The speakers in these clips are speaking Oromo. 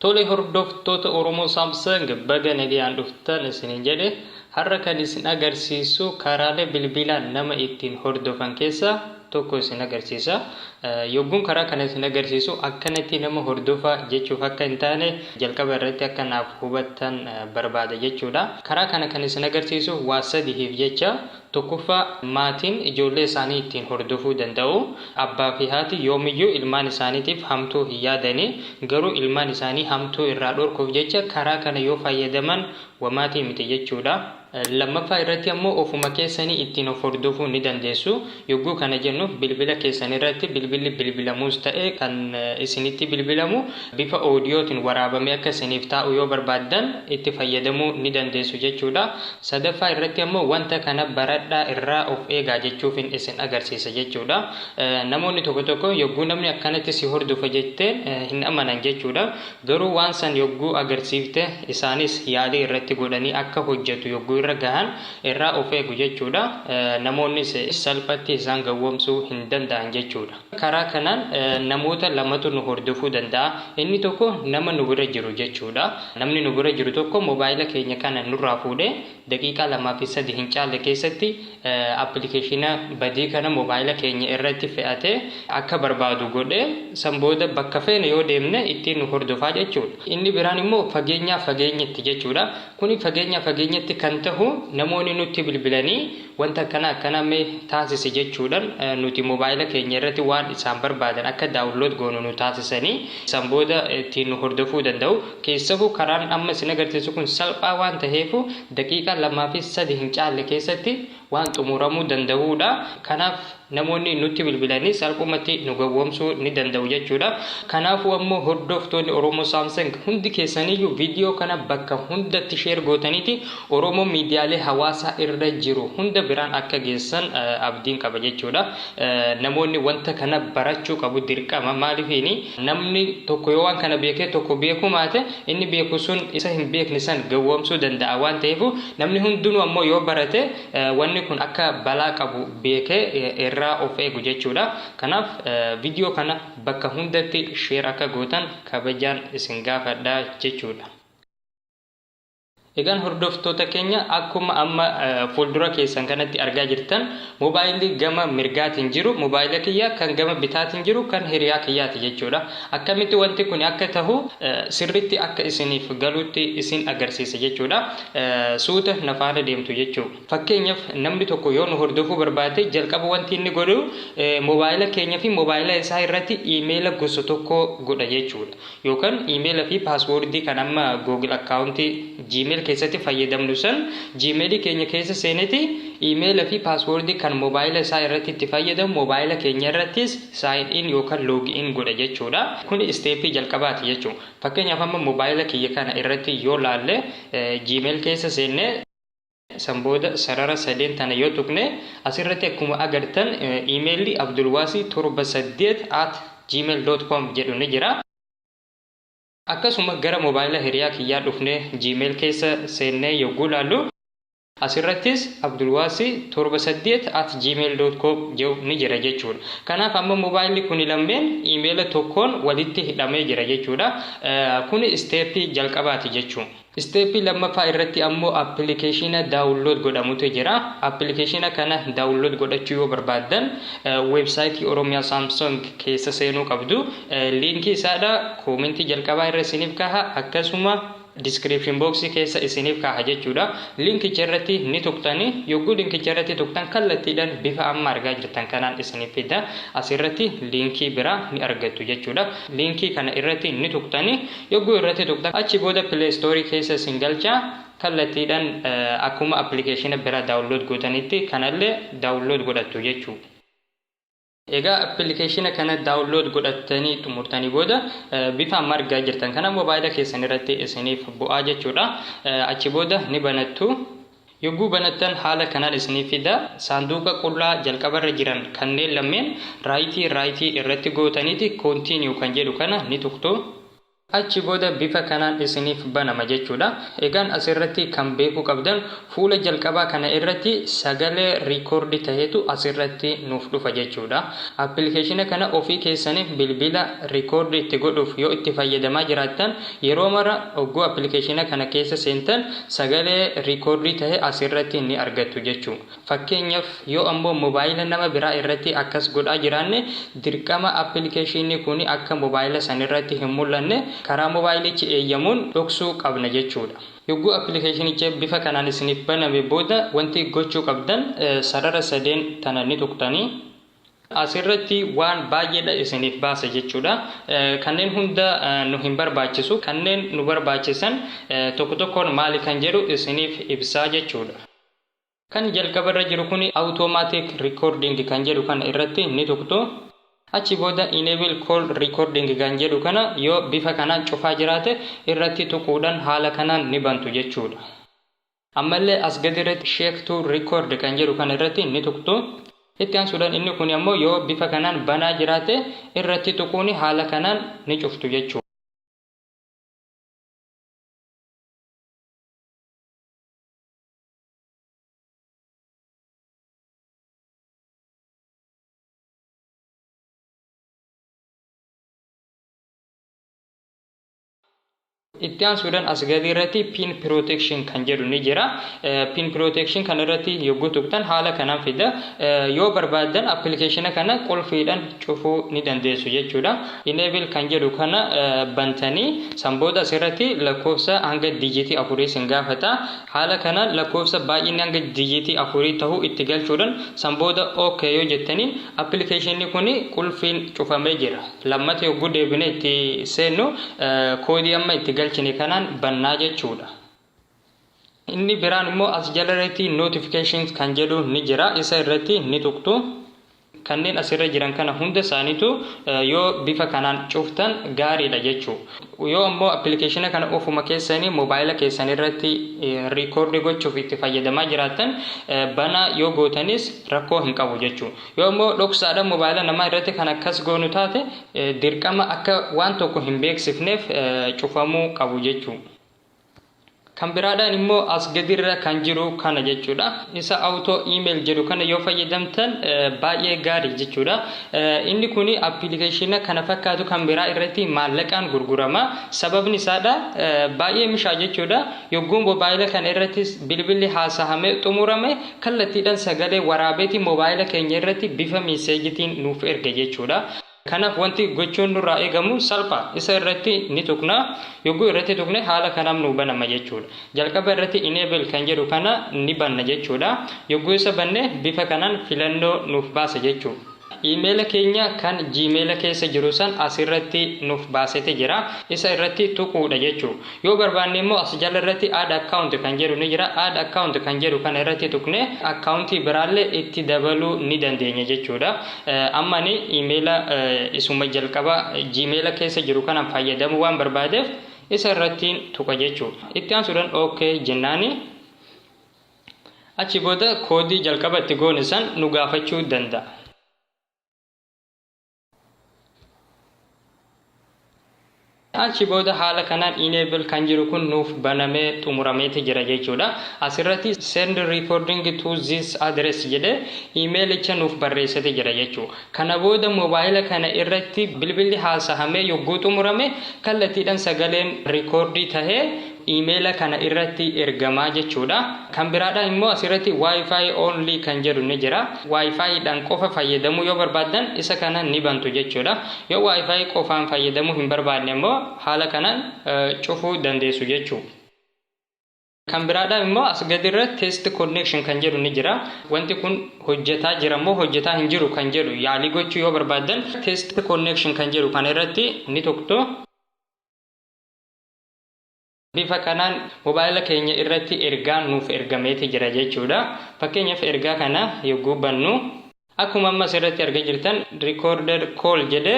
Tole hordoftoota Oromoo Samsung baga nagayaan dhuftan isiniin jedhe har'a kan isin agarsiisu karaalee bilbilaan nama ittiin hordofan keessaa tokko isin agarsiisa. Yogguun karaa kana isin agarsiisu akkanatti nama hordofaa jechuuf akka hin taane jalqaba irratti akka naaf hubattan barbaada jechuudha. Karaa kana kan isin agarsiisu waa sadiif jecha tokkoffaa maatiin ijoollee isaanii ittiin hordofuu danda'u. Abbaa fi haati yoomiyyuu ilmaan isaaniitiif hamtuu hin yaadani, garuu ilmaan isaanii hamtuu irraa dhorkuuf jecha karaa kana yoo fayyadaman wamaatii miti jechuudha. Lammaffaa irratti ammoo ofuma keessanii ittiin of hordofuu ni dandeessu. Yogguu kana jennu bilbila keessan irratti bilbilli bilbilamuus ta'e kan isinitti bilbilamu bifa oodiyootiin waraabamee akka isiniif taa'u yoo barbaaddan itti fayyadamuu ni dandeessu jechuudha. Sadaffaa irratti ammoo wanta kana baradhaa irraa of eegaa jechuufin isin agarsiisa jechuudha. Namoonni tokko tokko yogguu namni akkanatti si hordofa jetteen hin amanan jechuudha. Garuu waan san yogguu agarsiifte isaanis yaalii irratti godhanii akka hojjetu yogguu irra gahan irraa of eegu jechuudha. Namoonni salphatti isaan gowwoomsuu hin danda'an jechuudha. Karaa kanaan namoota lamatu nu hordofuu danda'a. Inni tokko nama nu bira jiru jechuudha. Namni nu bira jiru tokko mobaayila keenya kana nurraa fuudhee daqiiqaa 2 fi 3 hin caalle keessatti appilikeeshina badii kana mobaayila keenya irratti fe'atee akka barbaadu godhee san booda bakka feene yoo deemne ittiin nu hordofaa jechuudha. Inni biraan immoo fageenyatti jechuudha. Kuni fageenyatti kan ta'u namoonni nutti bilbilanii wanta akkana mee taasise jechuudhaan nuti mobaayila keenya irratti waan isaan barbaadan akka daawunlood goonu nu taasisanii san booda ittiin nu hordofuu danda'u. Keessafuu karaan amma isin agarsiisu kun salphaa waan ta'eef daqiiqaa 2 fi 3 hin caalle keessatti waan xumuramuu danda'uudha. Kanaaf namoonni nutti bilbilanii salphumatti nu gowwoomsuu ni danda'u jechuudha. Kanaafuu ammoo hordoftoonni Oromoo Samsung hundi keessaniyyuu viidiyoo kana bakka hundatti sheer gootaniiti Oromoo miidiyaalee hawaasaa irra jiru hunda biraan akka geessan abdiin qaba jechuudha. Namoonni wanta kana barachuu qabu dirqama. Maaliifini namni tokko yoo waan kana beekee tokko beeku maate inni beeku sun isa hin beekne san gowwoomsuu danda'a waan ta'eef namni hundinuu ammoo yoo barate wanni kun akka balaa qabu beekee irraa of eegu jechuudha. Kanaaf viidiyoo kana bakka hundatti sheer akka gootan kabajaan isin gaafadha jechuudha. Egaan hordoftoota keenya akkuma amma fuuldura keessan kanatti argaa jirtan mobaayilli gama mirgaatiin jiru mobaayila kiyya kan gama bitaatiin jiru kan hiriyaa kiyyaati jechuudha. Akkamitti wanti kun akka tahu sirritti akka isiniif galuutti isin agarsiisa jechuudha. Suuta nafaana deemtu jechuudha. Fakkeenyaaf namni tokko yoo nu hordofuu barbaade jalqaba wanti inni godhu mobaayila keenya fi mobaayila isaa irratti iimeela gosa tokko godha jechuudha. Yookaan iimeela fi paaswoordii kan amma Google akkaawuntii Gmail keessatti fayyadamnu san Gmail keenya keessa seeneti email fi password kan mobaayila isaa irratti itti fayyadamu mobaayila keenya irrattis sign in yookaan log in godha jechuudha. Kun steepii jalqabaati jechuudha. Fakkeenyaaf amma mobaayila kiyya kana irratti yoo laalle Gmail keessa seenne san booda sarara 3 tana yoo tuqne asirratti akkuma agartan emailli abdulwasi78@gmail.com jedhu ni jira. Akkasuma gara mobaayila hiriyaa kiyyaa dhufne Gmail keessa seennee yogguu laallu asirrattis abdulwasi78@gmail.com jedhu ni jira jechuudha. Kanaaf amma mobaayilli kun lameen iimeela tokkoon walitti hidhamee jira jechuudha. Kun steepii jalqabaati jechuudha. Steepii lammaffaa irratti ammoo appilikeeshina daawunlood godhamutu jira. Appilikeeshina kana daawunlood godhachuu yoo barbaaddan weebsaayitii Oromiyaa Samsung keessa seenuu qabdu. Liinkii isaadha koomentii jalqabaa irra isiniif kaha akkasuma description box keessa isiniif kaha jechuudha. Linkicha irratti ni tuqtani yogguu linkicha irratti tuqtan kallattiidhaan bifa amma argaa jirtan kanaan isiniif fida. Asirratti linkii biraa ni argattu jechuudha. Linkii kana irratti ni tuqtani yogguu irratti tuqtan achi booda Play Store keessa isin galcha kallattiidhaan akkuma appilikeeshina biraa daawunlood gootanitti kanallee daawunlood godhattu jechuudha. Egaa appilikeeshina kana daawunlood godhattanii xumurtanii booda bifa amma argaa jirtan kana mobaayila keessan irratti isiniif bu'aa jechuudha. Achi booda ni banattu. Yogguu banattan haala kanaan isiniif fida. Saanduqa qullaa jalqabarra jiran kanneen lameen raayitii irratti gootaniiti continue kan jedhu kana ni tuqtu. Achi booda bifa kanaan isiniif banama jechuudha. Egaan asirratti kan beekuu qabdan fuula jalqabaa kana irratti sagalee riikoordi ta'etu asirratti nuuf dhufa jechuudha. Appilikeeshina kana ofii keessaniif bilbila riikoordi itti godhuuf yoo itti fayyadamaa jiraattan yeroo mara ogguu appilikeeshina kana keessa seentan sagalee riikoordi ta'e asirratti ni argattu jechuudha. Fakkeenyaaf yoo ammoo mobaayila nama biraa irratti akkas godhaa jiraanne dirqama appilikeeshinni kun akka mobaayila sanirratti hin mul'anne karaa mobaayilichi eeyyamuun dhoksuu qabna jechuudha. Yogguu appilikeeshinicha bifa kanaan isiniif baname booda wanti gochuu qabdan sarara sadeen tana ni tuqxanii asirratti waan baay'eedha isiniif baasa jechuudha. Kanneen hunda nu hin barbaachisu, kanneen nu barbaachisan tokko tokkoon maali kan jedhu isiniif ibsaa jechuudha. Kan jalqabarra jiru kun automatic recording kan jedhu kana irratti ni tuqxu. Achi booda enable call recording kan jedhu kana yoo bifa kanaan cufaa jiraate irratti tuquudhaan haala kanaan ni bantu jechuudha. Ammallee as gadirratti shake to record kan jedhu kana irratti ni tuqxu. Itti aansuudhaan inni kun ammoo yoo bifa kanaan banaa jiraate irratti tuquun haala kanaan ni cuftu jechuudha. Itti aansuudhaan as gadiirratti pin protection kan jedhu ni jira. Pin protection kan irratti yogguu tuqxan haala kanaan fida. Yoo barbaadan appilikeeshina kana qulfiidhaan cufuu ni dandeessu jechuudha. Enable kan jedhu kana bantanii sanbooda asirratti lakkoofsa hanga dijitii 4 sin gaafata. Haala kanaan lakkoofsa baay'inni hanga dijitii 4 ta'uu itti galchuudhaan sanbooda okay yoo jettaniin appilikeeshinni kun qulfiin cufamee jira. Lammata yogguu deebinee itti seennu koodii amma itti galchine kanaan bannaa jechuudha. Inni biraan immoo as jalarratti notifications kan jedhu ni jira. Isa irratti ni tuqxu. Kanneen asirra jiran kana hunda isaaniitu yoo bifa kanaan cuftan gaariidha jechuudha. Yoo ammoo appilikeeshina kana ofuma keessanii mobaayila keessan irratti riikoordi gochuuf itti fayyadamaa jiraattan bana yoo gootanis rakkoo hin qabu jechuudha. Yoo ammoo dhoksaadhaan mobaayila namaa irratti kan akkas goonu taate dirqama akka waan tokko hin beeksifneef cufamuu qabu jechuudha. Kan biraadhaan immoo as gadirra kan jiru kana jechuudha. Isa auto email jedhu kana yoo fayyadamtan baay'ee gaarii jechuudha. Inni kun appilikeeshina kana fakkaatu kan biraa irratti maallaqaan gurgurama. Sababni isaadha baay'ee mishaa jechuudha. Yogguu mobaayila kana irratti bilbilli haasa'amee xumurame kallattiidhaan sagalee waraabeetii mobaayila keenya irratti bifa meeseejitiin nuuf erga jechuudha. Kanaaf wanti gochuun nurraa eegamu salphaa. Isa irratti ni tuqna. Yogguu irratti tuqne haala kanaan nu banama jechuudha. Jalqaba irratti enable kan jedhu kana ni banna jechuudha. Yogguu isa banne bifa kanaan filannoo nuuf baasa jechuudha. Email keenya kan Gmail keessa jiru san asirratti nuuf baasete jira. Isa irratti tuquudha jechuudha. Yoo barbaanne immoo as jala irratti add account kan jedhu ni jira. Add account kan jedhu kana irratti tuqne accountii biraallee itti dabaluu ni dandeenya jechuudha. Amma ni email isuma jalqaba Gmail keessa jiru kana fayyadamu waan barbaadeef isa irratti tuqa jechuudha. Itti aansuudhaan okay jennaani achi booda koodii jalqaba itti goone san nu gaafachuu danda'a. Achi booda haala kanaan enable kan jiru kun nuuf banamee xumurameeti jira jechuudha. Asirratti send recording to this address jedhe emailicha nuuf barreessate jira jechuudha. Kana booda mobaayila kana irratti bilbilli haasa'amee yogguu xumurame kallattiidhaan sagaleen riikoordii tahee emaila kana irratti ergamaa jechuudha. Kan biraadhaan immoo asirratti wifi only kan jedhu ni jira. Wifi dhaan qofa fayyadamuu yoo barbaadan isa kana ni bantu jechuudha. Yoo wifi qofaan fayyadamuu hin barbaadne immoo haala kanaan cufuu dandeessu jechuudha. Kan biraadhaan immoo as gadirra test connection kan jedhu ni jira. Wanti kun hojjetaa jira moo hojjetaa hin jiru kan jedhu yaalii gochuu yoo barbaadan test connection kan jedhu kana irratti ni tuqxu. Bifa kanaan mobaayila keenya irratti ergaan nuuf ergameeti jira jechuudha. Fakkeenyaaf ergaa kana yogguu bannu akkuma amma asirratti argaa jirtan recorded call jedhe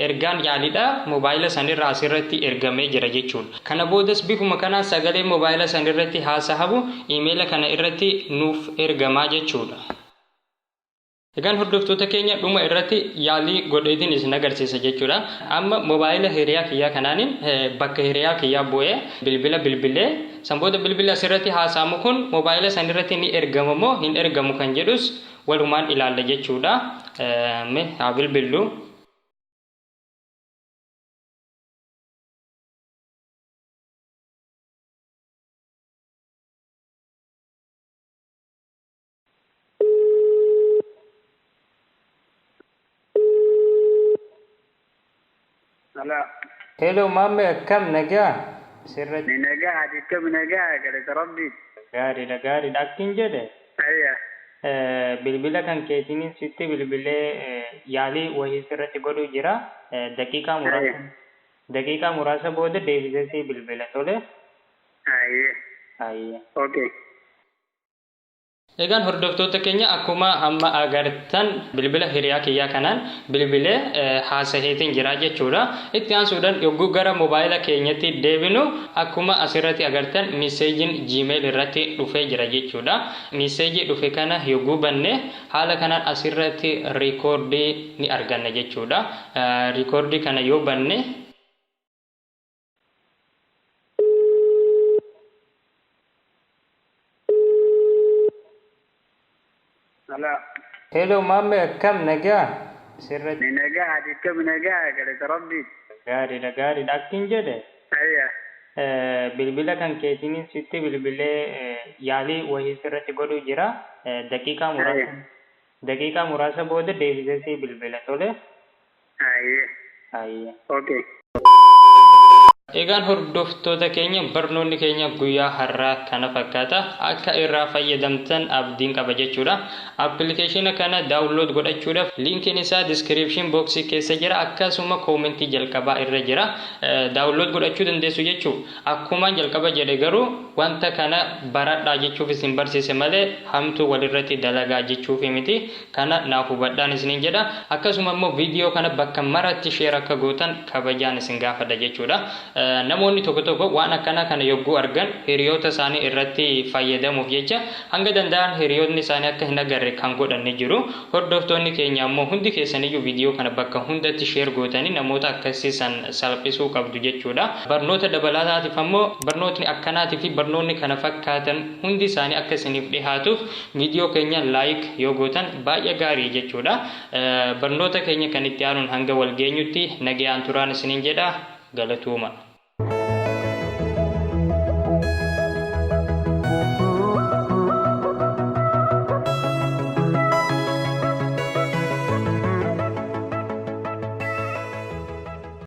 ergaan yaaliidha mobaayila sanirraa asirratti ergamee jira jechuudha. Kana boodas bifuma kanaan sagalee mobaayila sanirratti haasa'amu emaila kana irratti nuuf ergamaa jechuudha. Egaan hordoftoota keenya dhuma irratti yaalii godheetiin isin agarsiisa jechuudha. Amma mobaayila hiriyaa kiyyaa kanaanin bakka hiriyaa kiyyaa bu'ee bilbila bilbilee sanboota bilbila asirratti haasa'amu kun mobaayila san irratti ni ergama moo hin ergamu kan jedhus walumaan ilaalla jechuudha. Mee haa bilbillu. Hello mamme akkam nagaa sirratti nagaa akkam nagaa galata rabbi gaariidha akkin jedhe bilbila kan keetiin sitti bilbilee yaalii wayii sirratti godhuu jira daqiiqaa muraasa booda deebisee si bilbila tole okay. Egaan hordoftoota keenya akkuma amma agartan bilbila hiriyaa kiyyaa kanaan bilbilee haasaheetiin jira jechuudha. Itti aansuudhaan yogguu gara mobaayila keenyatti deebinu akkuma asirratti agartan meeseejiin Gmail irratti dhufee jira jechuudha. Meeseejii dhufe kana yogguu banne haala kanaan asirratti riikoordii ni arganna jechuudha. Riikoordii kana yoo banne Hello mamme akkam nagaa sirratti nagaa akkam nagaa galata rabbi gaariidha akkin jedhe bilbila kan keetiin sitti bilbilee yaalii wayii sirratti godhuu jira daqiiqaa muraasa booda deebisee si bilbila tole okay. Egaan hordoftoota keenya barnoonni keenya guyyaa har'aa kana fakkaata akka irraa fayyadamtan abdiin qaba jechuudha. Appilikeeshina kana daawunlood godhachuudhaaf liinkiin isaa diskiripshin booksii keessa jira akkasuma koomentii jalqabaa irra jira. Daawunlood godhachuu dandeessu jechuun akkuma jalqaba jedhe garuu wanta kana baradhaa jechuuf isin barsiise malee hamtuu walirratti dalagaa jechuuf miti kana naaf hubadhaan isiniin jedha. Akkasuma immoo viidiyoo kana bakka maratti sheer akka gootan kabajaan isin gaafadha jechuudha. Namoonni tokko waan akkana kana yogguu argan hiriyoota isaanii irratti fayyadamuuf jecha hanga danda'an hiriyoonni isaanii akka hin agarre kan godhanne jiru. Hordoftoonni keenya ammoo hundi keessaniyyuu viidiyoo kana bakka hundatti sheer gootanii namoota akkasii san salphisuu qabdu jechuudha. Barnoota dabalataatiif ammoo barnootni akkanaatii fi barnoonni kana fakkaatan hundi isaanii akka isiniif dhihaatuuf viidiyoo keenya laayik yoo gootan baay'ee gaarii jechuudha. Barnoota keenya kan itti aanuun hanga wal geenyutti nagayaan turaan isiniin jedha galatooma.